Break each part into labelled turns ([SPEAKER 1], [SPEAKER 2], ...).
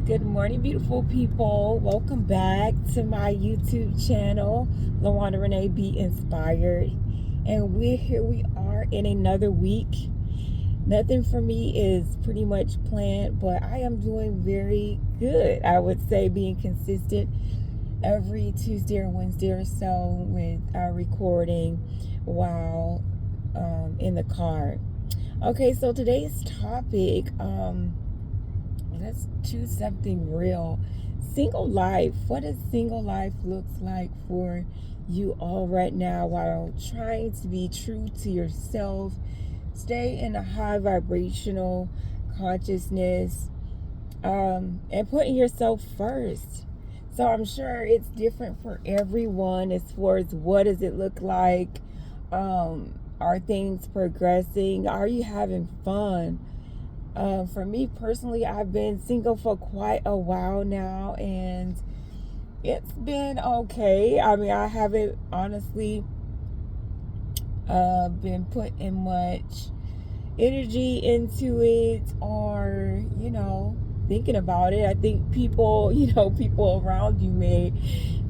[SPEAKER 1] Good morning, beautiful people. Welcome back to my YouTube channel, LaWanda Renee Be Inspired. And here we are in another week. Nothing for me is pretty much planned, but I am doing very good. I would say being consistent every Tuesday or Wednesday or so with our recording while in the car. Okay, so today's topic, let's choose something real. Single life. What does single life looks like for you all right now while trying to be true to yourself? Stay in a high vibrational consciousness, and putting yourself first. So I'm sure it's different for everyone as far as what does it look like. Are things progressing? Are you having fun? For me personally, I've been single for quite a while now, and it's been okay. I mean, I haven't honestly been putting much energy into it or, thinking about it. I think people, people around you may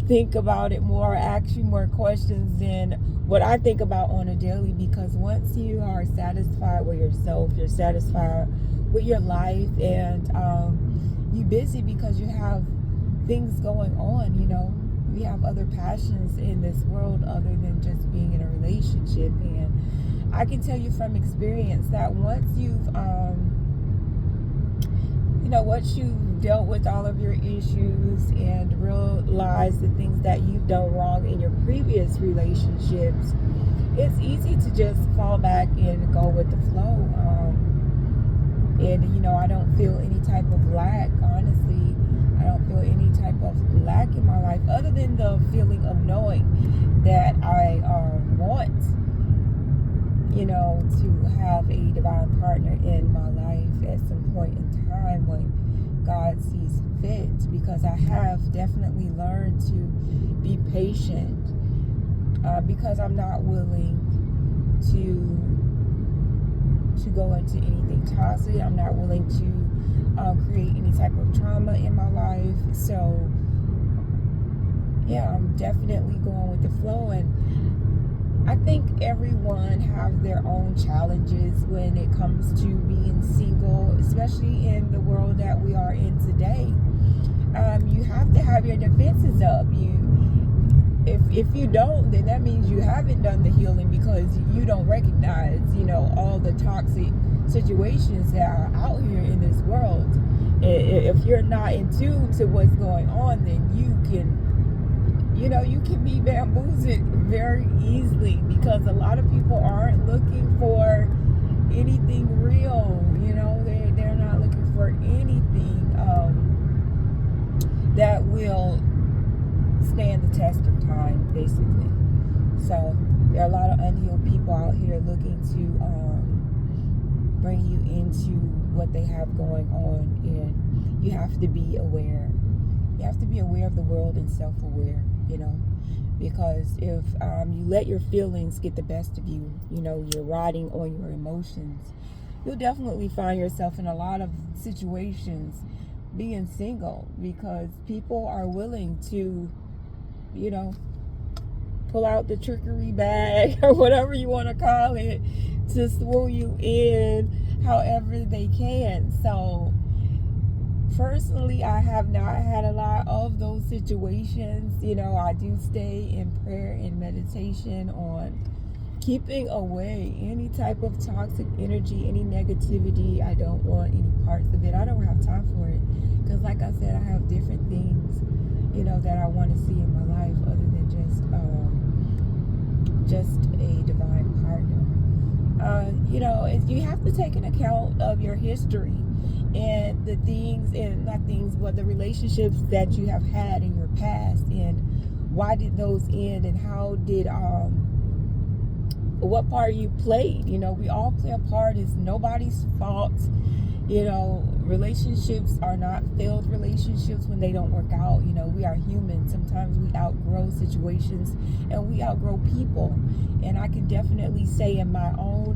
[SPEAKER 1] think about it more, ask you more questions than what I think about on a daily, because once you are satisfied with yourself, you're satisfied with your life, and you're busy because you have things going on, we have other passions in this world other than just being in a relationship. And I can tell you from experience that once you've dealt with all of your issues and realize the things that you've done wrong in your previous relationships, it's easy to just fall back and go with the flow. And I don't feel any type of lack, honestly. I don't feel any type of lack in my life other than the feeling of knowing that I want, to have a divine partner in my life at some point in time when God sees fit, because I have definitely learned to be patient, because I'm not willing to go into anything toxic. I'm not willing to create any type of trauma in my life. So yeah, I'm definitely going with the flow. And I think everyone have their own challenges when it comes to being single, especially in the world that we are in today. You have to have your defenses up. If you don't, then that means you haven't done the healing, because you don't recognize, all the toxic situations that are out here in this world. If you're not in tune to what's going on, then you can be bamboozled very easily, because a lot of people aren't looking for anything real. They're not looking for anything that will stand the test of time, basically. So there are a lot of unhealed people out here looking to bring you into what they have going on, and you have to be aware. You have to be aware of the world and self-aware, because if you let your feelings get the best of you, you're riding on your emotions, you'll definitely find yourself in a lot of situations being single, because people are willing to, pull out the trickery bag or whatever you want to call it to swoon you in however they can. So personally, I have not had a lot of those situations. I do stay in prayer and meditation on keeping away any type of toxic energy, any negativity. I don't want any parts of it. I don't have time for it, because like I said, I have different things, that I want to see in my life other than just a divine partner. You have to take an account of your history and the things, and not things, but the relationships that you have had in your past, and why did those end, and how did what part you played. We all play a part. It's nobody's fault. Relationships are not failed relationships when they don't work out. We are human. Sometimes we outgrow situations and we outgrow people. And I can definitely say in my own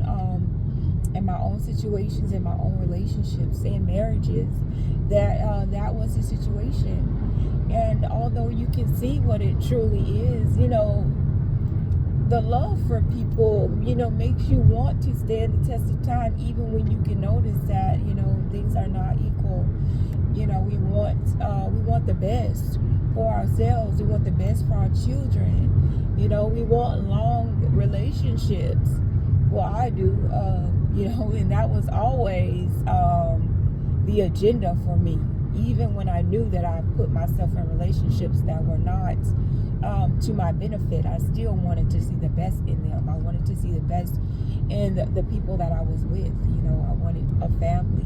[SPEAKER 1] situations, in my own relationships and marriages, that was the situation. And although you can see what it truly is, the love for people, makes you want to stand the test of time, even when you can notice that, things are not equal. We want the best for ourselves. We want the best for our children. We want long relationships. Well, I do, and that was always the agenda for me. Even when I knew that I put myself in relationships that were not to my benefit, I still wanted to see the best in them. I wanted to see the best in the people that I was with. I wanted a family.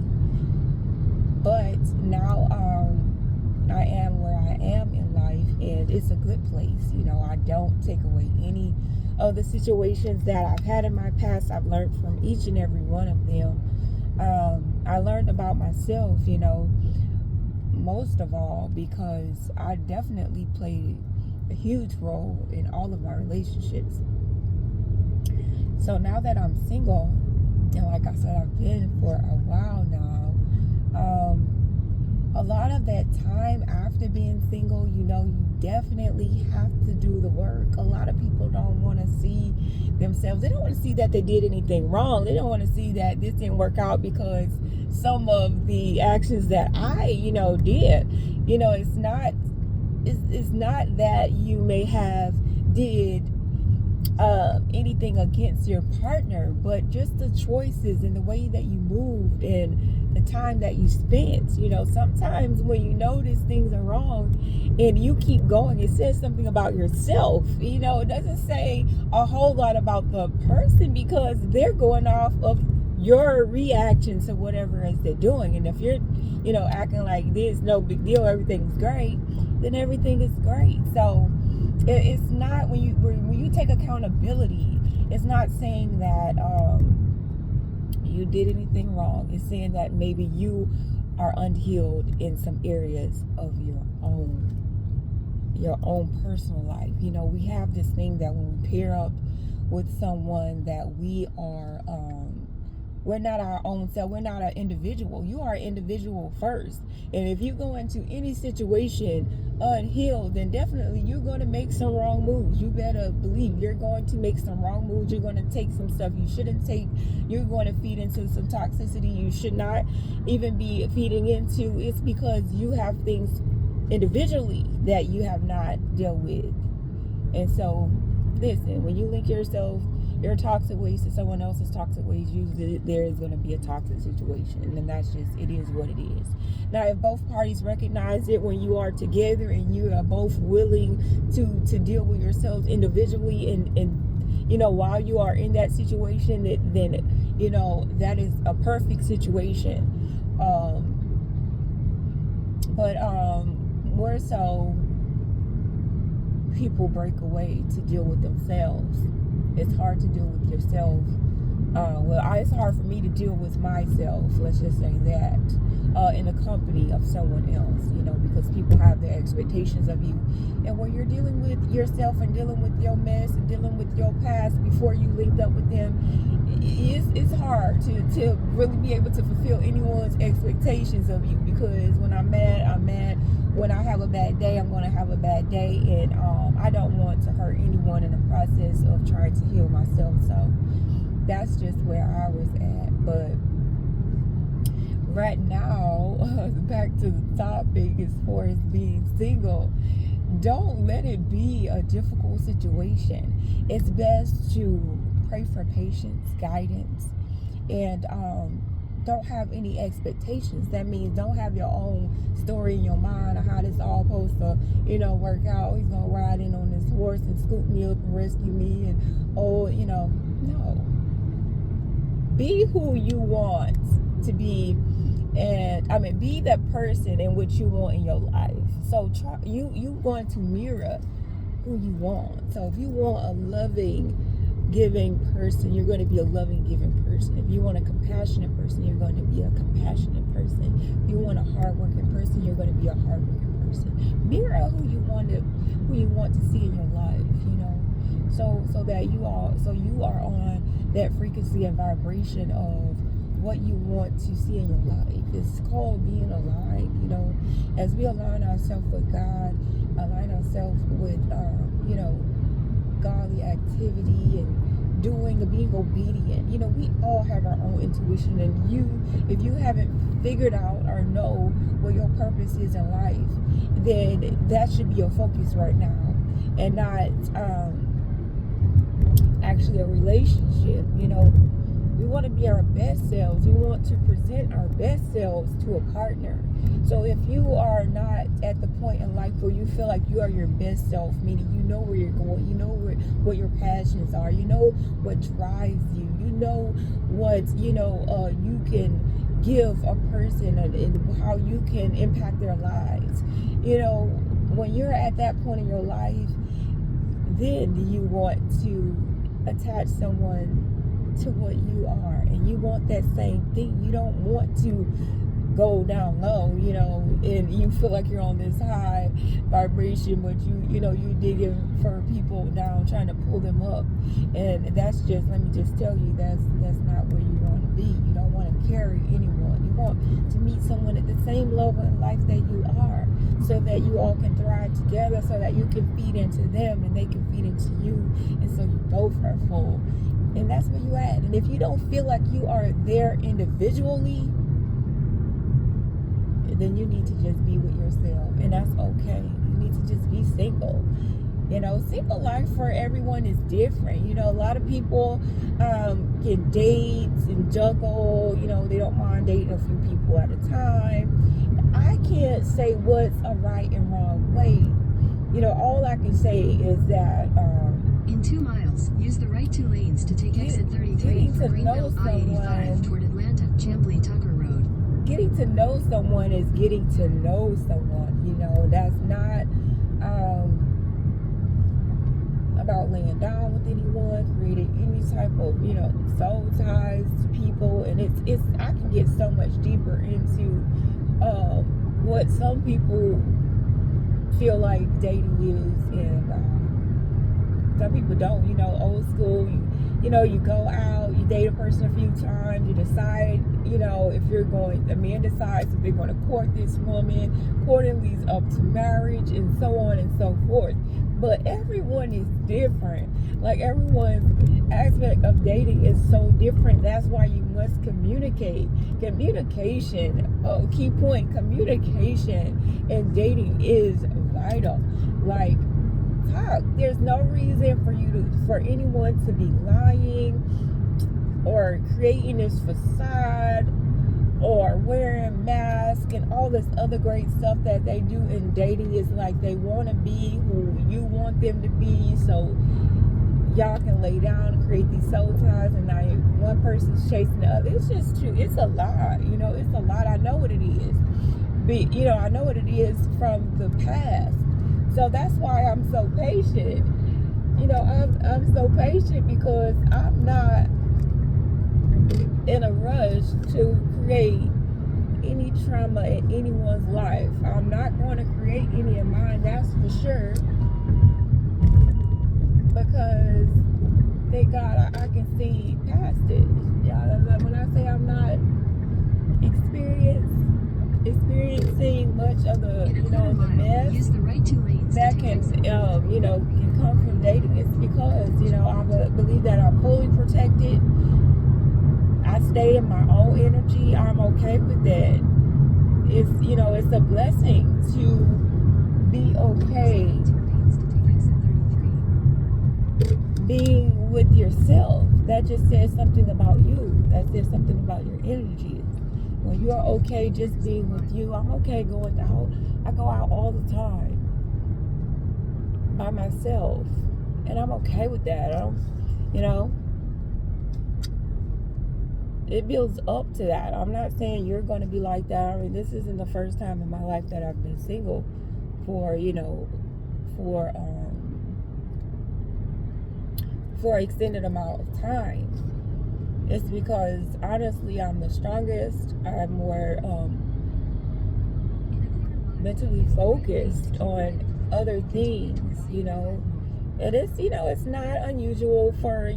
[SPEAKER 1] But now I am where I am in life, and it's a good place. I don't take away any of the situations that I've had in my past. I've learned from each and every one of them. I learned about myself, most of all, because I definitely played a huge role in all of my relationships. So now that I'm single, and like I said, I've been for a while now, a lot of that time after being single, you definitely have to do the work. A lot of people don't want to see themselves. They don't want to see that they did anything wrong. They don't want to see that this didn't work out because some of the actions that I, did. It's not that you may have did anything against your partner, but just the choices and the way that you moved and the time that you spent. Sometimes when you notice things are wrong and you keep going, it says something about yourself. It doesn't say a whole lot about the person, because they're going off of your reaction to whatever it is they're doing. And if you're acting like this, no big deal, everything's great, then everything is great. So it's not, when you take accountability, it's not saying that you did anything wrong. It's saying that maybe you are unhealed in some areas of your own personal life. We have this thing that when we pair up with someone, that we are we're not our own self. We're not an individual. You are an individual first. And if you go into any situation unhealed, then definitely you're going to make some wrong moves. You better believe you're going to make some wrong moves. You're going to take some stuff you shouldn't take. You're going to feed into some toxicity you should not even be feeding into. It's because you have things individually that you have not dealt with. And so, listen, when you link your toxic waste to someone else's toxic waste, usually there is going to be a toxic situation, and that's just, it is what it is. Now, if both parties recognize it when you are together and you are both willing to deal with yourselves individually, and while you are in that situation, then that is a perfect situation. But more so, people break away to deal with themselves. It's hard to deal with yourself. It's hard for me to deal with myself, let's just say that, in the company of someone else, because people have their expectations of you. And when you're dealing with yourself and dealing with your mess and dealing with your past before you linked up with them, it's hard to really be able to fulfill anyone's expectations of you, because when I'm mad, I'm mad. When I have a bad day, I'm going to have a bad day, and I don't want to hurt anyone in the process of trying to heal myself. So that's just where I was at. But right now, back to the topic as far as being single, don't let it be a difficult situation. It's best to pray for patience, guidance, and don't have any expectations. That means don't have your own story in your mind of how this all supposed to, work out. He's gonna ride in on this horse and scoop me up and rescue me, and no. Be who you want to be, and be that person in which you want in your life. So you going to mirror who you want. So if you want a loving, giving person, you're going to be a loving, giving person. If you want a compassionate person, you're going to be a compassionate person. If you want a hardworking person, you're going to be a hardworking person. Mirror who you want to see in your life, so that you are on that frequency and vibration of what you want to see in your life. It's called being aligned. as we align ourselves with God, align ourselves with, godly activity and doing and being obedient. We all have our own intuition, and if you haven't figured out or know what your purpose is in life, then that should be your focus right now, and not actually a relationship. We want to be our best selves. We want to present our best selves to a partner. So if you are not at the point in life where you feel like you are your best self, meaning you know where you're going, you know what your passions are, you know what drives you, you know what you can give a person, and how you can impact their lives. When you're at that point in your life, then you want to attach someone to what you are, and you want that same thing. You don't want to go down low, and you feel like you're on this high vibration, but you digging for people down, trying to pull them up. And that's just, let me just tell you, that's not where you want to be. You don't want to carry anyone. You want to meet someone at the same level in life that you are, so that you all can thrive together, so that you can feed into them and they can feed into you, and so you both are full. And that's where you at. And if you don't feel like you are there individually, then you need to just be with yourself, and that's okay. You need to just be single. Single life for everyone is different. A lot of people can date and juggle. They don't mind dating a few people at a time. I can't say what's a right and wrong way. All I can say is that
[SPEAKER 2] in 2 miles, use the right 2 lanes to take exit 33 for Greenville I-85 toward Atlanta, Chamblee Tucker Road.
[SPEAKER 1] Getting to know someone is getting to know someone. That's not about laying down with anyone, creating any type of soul ties to people. And it's I can get so much deeper into what some people feel like dating is, and some people don't. Old school, you go out, you date a person a few times, you decide, if you're going, a man decides if they're going to court this woman, courting leads up to marriage, and so on and so forth. But everyone is different. Like, everyone's aspect of dating is so different. That's why you must communicate. Communication, key point, communication in dating is vital. Like, talk. There's no reason for anyone to be lying or creating this facade or wearing masks and all this other great stuff that they do in dating. Is like they want to be who you want them to be, so y'all can lay down and create these soul ties, and now one person's chasing the other. It's just true. It's a lot. It's a lot. I know what it is. But I know what it is from the past. So that's why I'm so patient. I'm so patient because I'm not in a rush to create any trauma in anyone's life. I'm not going to create any of mine, that's for sure. Because, thank God, I can see past it. When I say I'm not experiencing much of the, the mess that can come from dating, it's because, I believe that I'm fully protected. I stay in my own energy. I'm okay with that. It's a blessing to be okay being with yourself. That just says something about you. That says something about your energy. When you are okay just being with you, I'm okay going out. I go out all the time by myself, and I'm okay with that. It builds up to that. I'm not saying you're going to be like that. I mean, this isn't the first time in my life that I've been single for an extended amount of time. It's because, honestly, I'm the strongest. I'm more mentally focused on other things, And it's not unusual for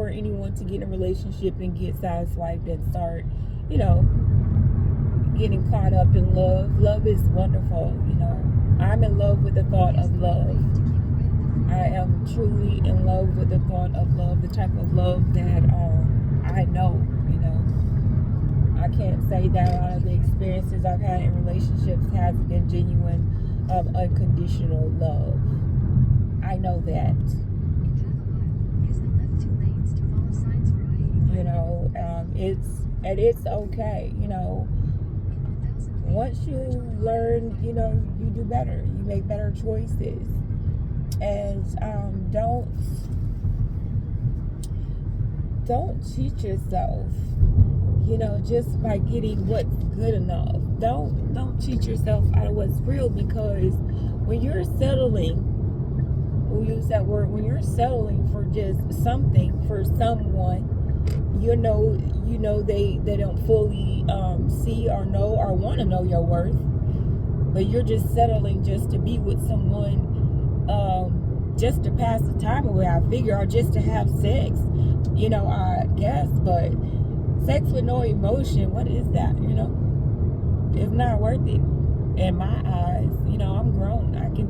[SPEAKER 1] anyone to get in a relationship and get sideswiped and start, getting caught up in love. Love is wonderful, you know. I'm in love with the thought of love. I am truly in love with the thought of love, the type of love that I know, you know. I can't say that a lot of the experiences I've had in relationships has been genuine, unconditional love. I know that. You know, it's okay, you know. Once you learn, you know, you do better. You make better choices. And don't cheat yourself, you know, just by getting what's good enough. Don't cheat yourself out of what's real, because when you're settling, we'll use that word, when you're settling for just something, for someone, you know they don't fully see or know or want to know your worth, but you're just settling just to be with someone, just to pass the time away, I figure, or just to have sex, you know, I guess. But sex with no emotion, what is that, you know? It's not worth it in my eyes. You know, I'm grown. I can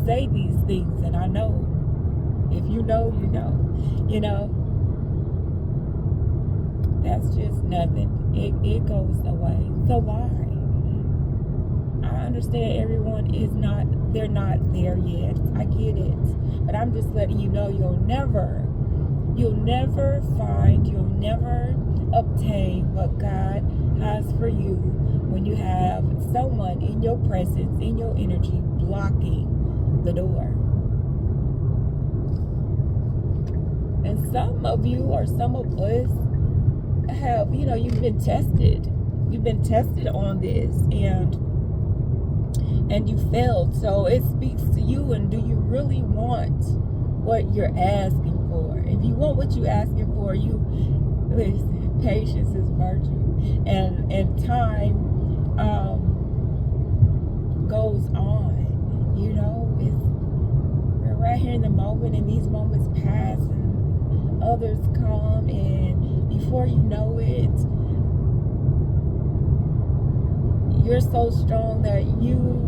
[SPEAKER 1] say these things, and I know. If you know, you know. You know, that's just nothing. It goes away. So why? I understand everyone they're not there yet. I get it. But I'm just letting you know you'll never find, you'll never obtain what God has for you when you have someone in your presence, in your energy, blocking the door. And some of you, or some of us, have, you know, you've been tested on this, and you failed. So it speaks to you. And do you really want what you're asking for? If you want what you're asking for, listen, patience is virtue, and time goes on. You know, we're right here in the moment, and these moments pass, and others come, and before you know it, you're so strong that you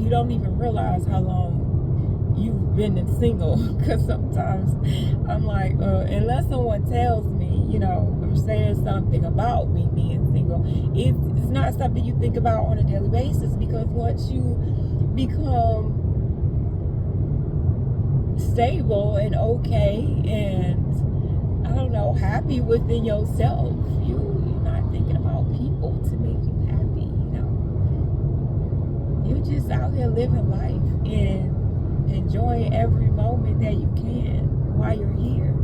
[SPEAKER 1] don't even realize how long you've been single. Because sometimes I'm like, unless someone tells me, you know, or says something about me being single, it's not something you think about on a daily basis, because once you become stable and okay and, I don't know, happy within yourself, you're not thinking about people to make you happy, you know. You're just out here living life and enjoying every moment that you can while you're here.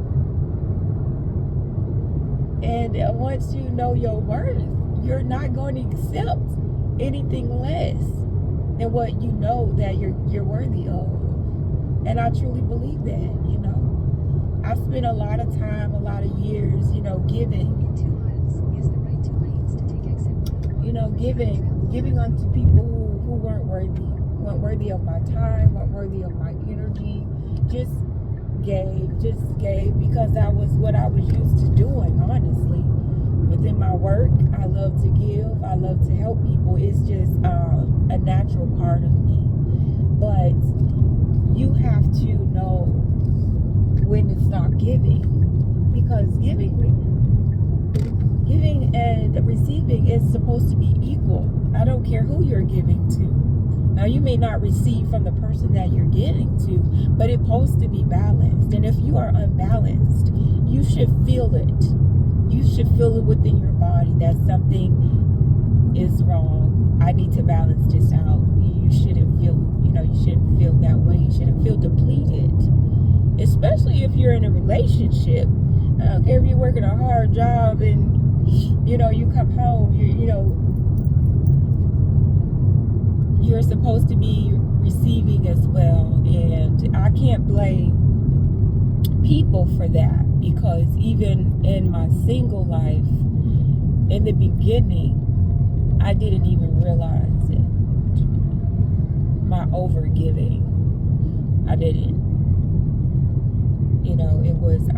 [SPEAKER 1] And once you know your worth, you're not going to accept anything less than what you know that you're worthy of. And I truly believe that, you know. I've spent a lot of time, a lot of years, you know, giving.
[SPEAKER 2] In 2 miles, use the right 2 lanes to take exit 1.
[SPEAKER 1] You know, giving unto people who weren't worthy of my time, weren't worthy of my energy. Just gave because that was what I was used to doing, honestly. Within my work, I love to give. I love to help people. It's just a natural part of me. But you have to know when to stop giving, because giving and receiving is supposed to be equal. I don't care who you're giving to. Now, you may not receive from the person that you're giving to, but it's supposed to be balanced. And if you are unbalanced, you should feel it. You should feel it within your body that something is wrong. I need to balance this out. You shouldn't feel that way. You shouldn't feel depleted. Especially if you're in a relationship. I don't care if you're working a hard job and, you know, you come home, you're supposed to be receiving as well. And I can't blame people for that, because even in my single life, in the beginning, I didn't even realize it. My overgiving, I didn't. You know, it was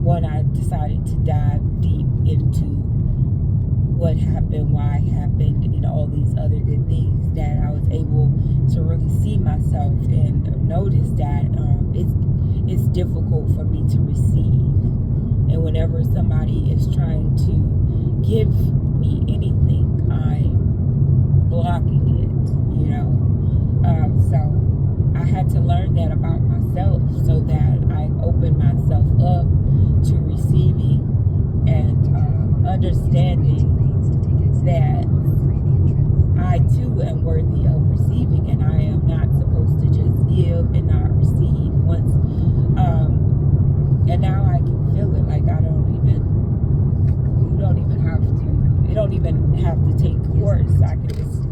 [SPEAKER 1] when I decided to dive deep into what happened, why it happened, and all these other good things, that I was able to really see myself and notice that it's difficult for me to receive. And whenever somebody is trying to give me anything, I'm blocking it, you know. So I had to learn that about myself, so that I opened myself up to receiving and understanding that I too am worthy of receiving, and I am not supposed to just give and not receive once. And now I can feel it. Like it don't even have to take course. I can just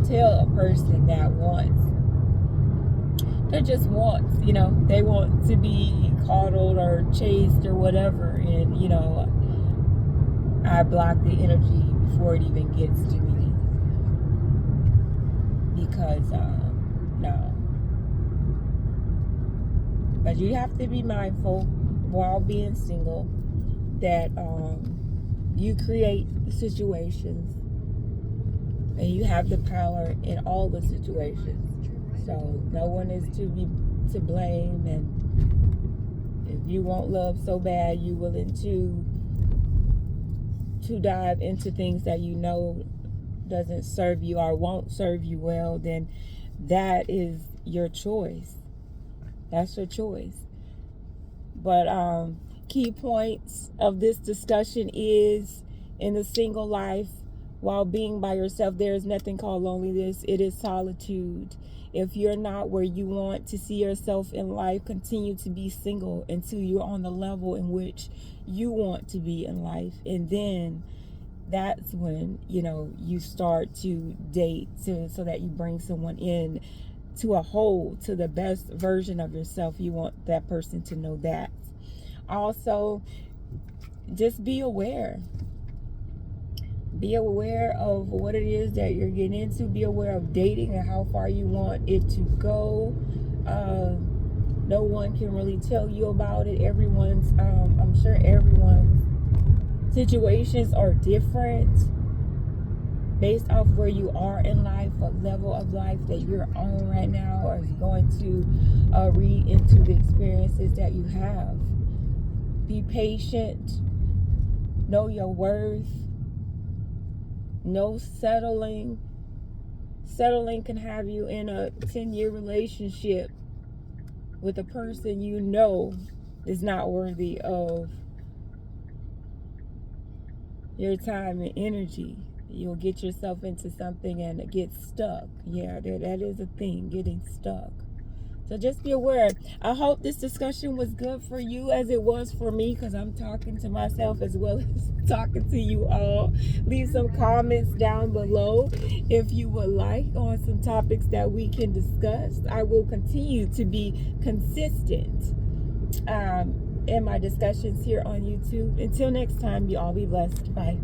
[SPEAKER 1] tell a person that wants, you know, they want to be coddled or chased or whatever, and you know, I block the energy before it even gets to me, because no. But you have to be mindful while being single that you create the situations, and you have the power in all the situations. So no one is to blame, and if you want love so bad, you willing to dive into things that you know doesn't serve you or won't serve you well, then that is your choice. That's your choice. But key points of this discussion is, in the single life, while being by yourself, there is nothing called loneliness. It is solitude. If you're not where you want to see yourself in life, continue to be single until you're on the level in which you want to be in life. And then that's when, you know, you start to date so that you bring someone in to a whole, to the best version of yourself. You want that person to know that. Also, just be aware. Be aware of what it is that you're getting into. Be aware of dating and how far you want it to go. No one can really tell you about it. I'm sure everyone's situations are different based off where you are in life, what level of life that you're on right now, or is going to read into the experiences that you have. Be patient. Know your worth. No settling. Settling can have you in a 10-year relationship with a person you know is not worthy of your time and energy. You'll get yourself into something and get stuck. Yeah, that is a thing, getting stuck. So just be aware. I hope this discussion was good for you as it was for me, because I'm talking to myself as well as talking to you all. Leave some comments down below if you would like on some topics that we can discuss. I will continue to be consistent in my discussions here on YouTube. Until next time, you all be blessed. Bye.